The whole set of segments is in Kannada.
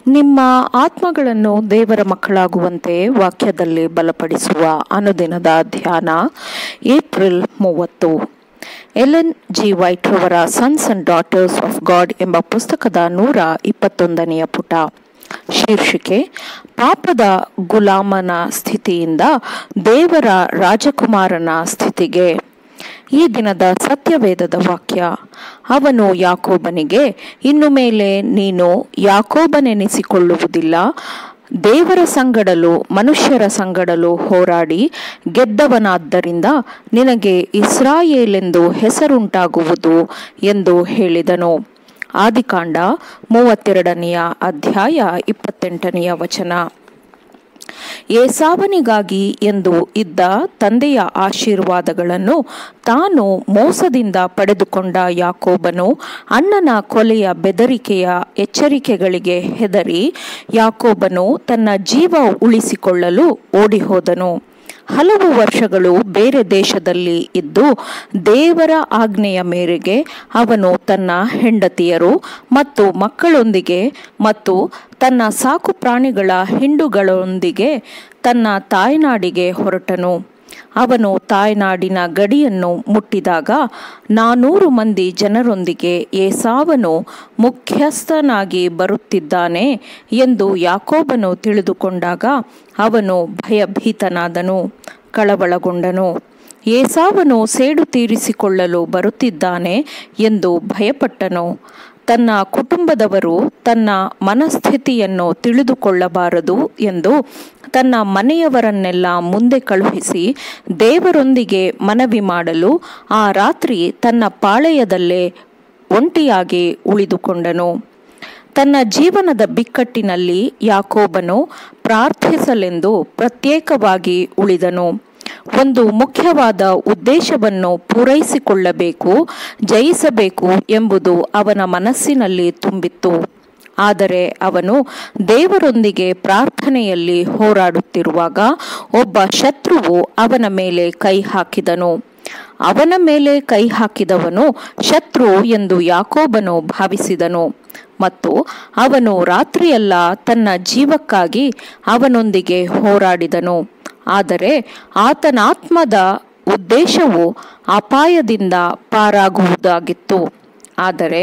ನಿಮ್ಮ ಆತ್ಮಗಳನ್ನು ದೇವರ ಮಕ್ಕಳಾಗುವಂತೆ ವಾಕ್ಯದಲ್ಲಿ ಬಲಪಡಿಸುವ ಅನುದಿನದ ಧ್ಯಾನ ಏಪ್ರಿಲ್ 30. ಎಲೆನ್ ಜಿ ವೈಟ್ ರವರ sons and daughters of god ಎಂಬ ಪುಸ್ತಕದ 121ನೇ ಪುಟ. ಶೀರ್ಷಿಕೆ: ಪಾಪದ ಗುಲಾಮನ ಸ್ಥಿತಿಯಿಂದ ದೇವರ ರಾಜಕುಮಾರನ ಸ್ಥಿತಿಗೆ. ಈ ದಿನದ ಸತ್ಯವೇದದ ವಾಕ್ಯ: ಅವನು ಯಾಕೋಬನಿಗೆ, ಇನ್ನು ಮೇಲೆ ನೀನು ಯಾಕೋಬನೆನಿಸಿಕೊಳ್ಳುವುದಿಲ್ಲ, ದೇವರ ಸಂಗಡಲೂ ಮನುಷ್ಯರ ಸಂಗಡಲೂ ಹೋರಾಡಿ ಗೆದ್ದವನಾದ್ದರಿಂದ ನಿನಗೆ ಇಸ್ರಾಯೇಲೆಂದು ಹೆಸರುಂಟಾಗುವುದು ಎಂದು ಹೇಳಿದನು. ಆದಿಕಾಂಡ 32ನೇ ಅಧ್ಯಾಯ 28ನೇ ವಚನ. ಏಸಾವನಿಗಾಗಿ ಎಂದು ಇದ್ದ ತಂದೆಯ ಆಶೀರ್ವಾದಗಳನ್ನು ತಾನು ಮೋಸದಿಂದ ಪಡೆದುಕೊಂಡ ಯಾಕೋಬನು ಅಣ್ಣನ ಕೊಲೆಯ ಬೆದರಿಕೆಯ ಎಚ್ಚರಿಕೆಗಳಿಗೆ ಹೆದರಿ ಯಾಕೋಬನು ತನ್ನ ಜೀವ ಉಳಿಸಿಕೊಳ್ಳಲು ಓಡಿಹೋದನು. ಹಲವು ವರ್ಷಗಳು ಬೇರೆ ದೇಶದಲ್ಲಿ ಇದ್ದು ದೇವರ ಆಜ್ಞೆಯ ಮೇರೆಗೆ ಅವನು ತನ್ನ ಹೆಂಡತಿಯರು ಮತ್ತು ಮಕ್ಕಳೊಂದಿಗೆ ಮತ್ತು ತನ್ನ ಸಾಕು ಪ್ರಾಣಿಗಳ ಹಿಂಡುಗಳೊಂದಿಗೆ ತನ್ನ ತಾಯ್ನಾಡಿಗೆ ಹೊರಟನು. ಅವನು ತಾಯ್ನಾಡಿನ ಗಡಿಯನ್ನು ಮುಟ್ಟಿದಾಗ 400 ಮಂದಿ ಜನರೊಂದಿಗೆ ಏಸಾವನು ಮುಖ್ಯಸ್ಥನಾಗಿ ಬರುತ್ತಿದ್ದಾನೆ ಎಂದು ಯಾಕೋಬನು ತಿಳಿದುಕೊಂಡಾಗ ಅವನು ಭಯಭೀತನಾದನು, ಕಳವಳಗೊಂಡನು. ಏಸಾವನು ಸೇಡು ತೀರಿಸಿಕೊಳ್ಳಲು ಬರುತ್ತಿದ್ದಾನೆ ಎಂದು ಭಯಪಟ್ಟನು. ತನ್ನ ಕುಟುಂಬದವರು ತನ್ನ ಮನಸ್ಥಿತಿಯನ್ನು ತಿಳಿದುಕೊಳ್ಳಬಾರದು ಎಂದು ತನ್ನ ಮನೆಯವರನ್ನೆಲ್ಲ ಮುಂದೆ ಕಳುಹಿಸಿ ದೇವರೊಂದಿಗೆ ಮನವಿ ಮಾಡಲು ಆ ರಾತ್ರಿ ತನ್ನ ಪಾಳೆಯದಲ್ಲೇ ಒಂಟಿಯಾಗಿ ಉಳಿದುಕೊಂಡನು. ತನ್ನ ಜೀವನದ ಬಿಕ್ಕಟ್ಟಿನಲ್ಲಿ ಯಾಕೋಬನು ಪ್ರಾರ್ಥಿಸಲೆಂದು ಪ್ರತ್ಯೇಕವಾಗಿ ಉಳಿದನು. ಒಂದು ಮುಖ್ಯವಾದ ಉದ್ದೇಶವನ್ನು ಪೂರೈಸಿಕೊಳ್ಳಬೇಕು, ಜಯಿಸಬೇಕು ಎಂಬುದು ಅವನ ಮನಸ್ಸಿನಲ್ಲಿ ತುಂಬಿತ್ತು. ಆದರೆ ಅವನು ದೇವರೊಂದಿಗೆ ಪ್ರಾರ್ಥನೆಯಲ್ಲಿ ಹೋರಾಡುತ್ತಿರುವಾಗ ಒಬ್ಬ ಶತ್ರುವು ಅವನ ಮೇಲೆ ಕೈ ಹಾಕಿದನು. ಅವನ ಮೇಲೆ ಕೈ ಹಾಕಿದವನು ಶತ್ರು ಎಂದು ಯಾಕೋಬನು ಭಾವಿಸಿದನು ಮತ್ತು ಅವನು ರಾತ್ರಿಯೆಲ್ಲ ತನ್ನ ಜೀವಕ್ಕಾಗಿ ಅವನೊಂದಿಗೆ ಹೋರಾಡಿದನು. ಆದರೆ ಆತನಾತ್ಮದ ಉದ್ದೇಶವು ಅಪಾಯದಿಂದ ಪಾರಾಗುವುದಾಗಿತ್ತು. ಆದರೆ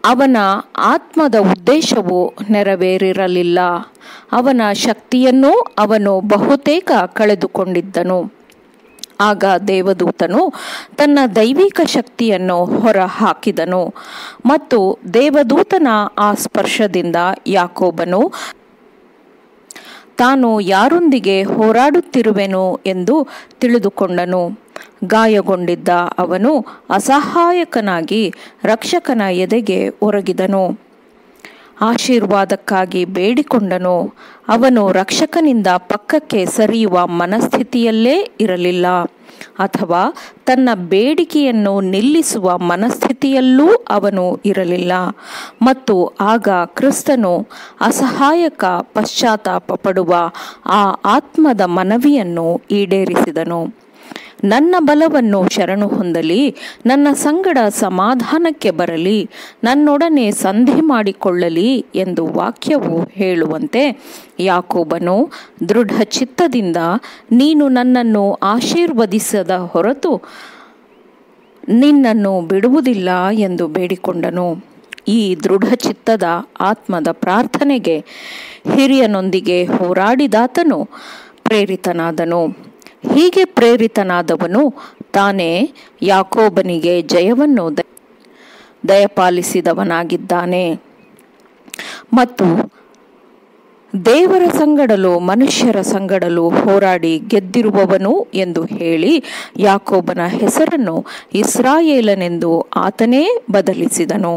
ಅವನ ಆತ್ಮದ ಉದ್ದೇಶವು ನೆರವೇರಿರಲಿಲ್ಲ. ಅವನ ಶಕ್ತಿಯನ್ನೂ ಅವನು ಬಹುತೇಕ ಕಳೆದುಕೊಂಡಿದ್ದನು. ಆಗ ದೇವದೂತನು ತನ್ನ ದೈವಿಕ ಶಕ್ತಿಯನ್ನು ಹೊರ ಹಾಕಿದನು ಮತ್ತು ದೇವದೂತನ ಆ ಸ್ಪರ್ಶದಿಂದ ಯಾಕೋಬನು ತಾನು ಯಾರೊಂದಿಗೆ ಹೋರಾಡುತ್ತಿರುವೆನು ಎಂದು ತಿಳಿದುಕೊಂಡನು. ಗಾಯಗೊಂಡಿದ್ದ ಅವನು ಅಸಹಾಯಕನಾಗಿ ರಕ್ಷಕನ ಎದೆಗೆ ಒರಗಿದನು. ಆಶೀರ್ವಾದಕ್ಕಾಗಿ ಬೇಡಿಕೊಂಡನು. ಅವನು ರಕ್ಷಕನಿಂದ ಪಕ್ಕಕ್ಕೆ ಸರಿಯುವ ಮನಸ್ಥಿತಿಯಲ್ಲೇ ಇರಲಿಲ್ಲ ಅಥವಾ ತನ್ನ ಬೇಡಿಕೆಯನ್ನು ನಿಲ್ಲಿಸುವ ಮನಸ್ಥಿತಿಯಲ್ಲೂ ಅವನು ಇರಲಿಲ್ಲ. ಮತ್ತು ಆಗ ಕ್ರಿಸ್ತನು ಅಸಹಾಯಕ ಪಶ್ಚಾತ್ತಾಪ ಪಡುವ ಆ ಆತ್ಮದ ಮನವಿಯನ್ನು ಈಡೇರಿಸಿದನು. ನನ್ನ ಬಲವನ್ನು ಶರಣು ಹೊಂದಲಿ, ನನ್ನ ಸಂಗಡ ಸಮಾಧಾನಕ್ಕೆ ಬರಲಿ, ನನ್ನೊಡನೆ ಸಂಧಿ ಮಾಡಿಕೊಳ್ಳಲಿ ಎಂದು ವಾಕ್ಯವು ಹೇಳುವಂತೆ ಯಾಕೋಬನು ದೃಢ ಚಿತ್ತದಿಂದ ನೀನು ನನ್ನನ್ನು ಆಶೀರ್ವದಿಸದ ಹೊರತು ನಿನ್ನನ್ನು ಬಿಡುವುದಿಲ್ಲ ಎಂದು ಬೇಡಿಕೊಂಡನು. ಈ ದೃಢ ಚಿತ್ತದ ಆತ್ಮದ ಪ್ರಾರ್ಥನೆಗೆ ಹಿರಿಯನೊಂದಿಗೆ ಹೋರಾಡಿದಾತನು ಪ್ರೇರಿತನಾದನು. ಹೀಗೆ ಪ್ರೇರಿತನಾದವನು ತಾನೇ ಯಾಕೋಬನಿಗೆ ಜಯವನ್ನು ದಯಪಾಲಿಸಿದವನಾಗಿದ್ದಾನೆ ಮತ್ತು ದೇವರ ಸಂಗಡಲೂ ಮನುಷ್ಯರ ಸಂಗಡಲೂ ಹೋರಾಡಿ ಗೆದ್ದಿರುವವನು ಎಂದು ಹೇಳಿ ಯಾಕೋಬನ ಹೆಸರನ್ನು ಇಸ್ರಾಯೇಲನೆಂದು ಆತನೇ ಬದಲಿಸಿದನು.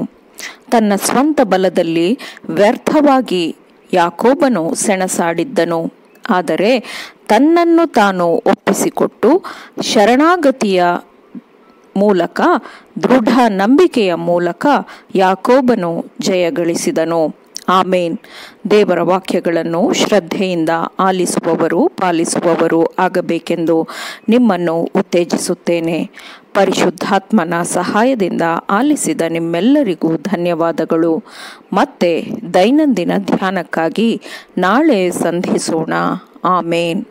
ತನ್ನ ಸ್ವಂತ ಬಲದಲ್ಲಿ ವ್ಯರ್ಥವಾಗಿ ಯಾಕೋಬನು ಸೆಣಸಾಡಿದ್ದನು. ಆದರೆ ತನ್ನನ್ನು ತಾನು ಒಪ್ಪಿಸಿಕೊಟ್ಟು ಶರಣಾಗತಿಯ ಮೂಲಕ ದೃಢ ನಂಬಿಕೆಯ ಮೂಲಕ ಯಾಕೋಬನು ಜಯಗಳಿಸಿದನು. ಆಮೇನ್. ದೇವರ ವಾಕ್ಯಗಳನ್ನು ಶ್ರದ್ಧೆಯಿಂದ ಆಲಿಸುವವರು ಪಾಲಿಸುವವರು ಆಗಬೇಕೆಂದು ನಿಮ್ಮನ್ನು ಉತ್ತೇಜಿಸುತ್ತೇನೆ. ಪರಿಶುದ್ಧಾತ್ಮನ ಸಹಾಯದಿಂದ ಆಲಿಸಿದ ನಿಮ್ಮೆಲ್ಲರಿಗೂ ಧನ್ಯವಾದಗಳು. ಮತ್ತೆ ದೈನಂದಿನ ಧ್ಯಾನಕ್ಕಾಗಿ ನಾಳೆ ಸಂಧಿಸೋಣ. ಆಮೇನ್.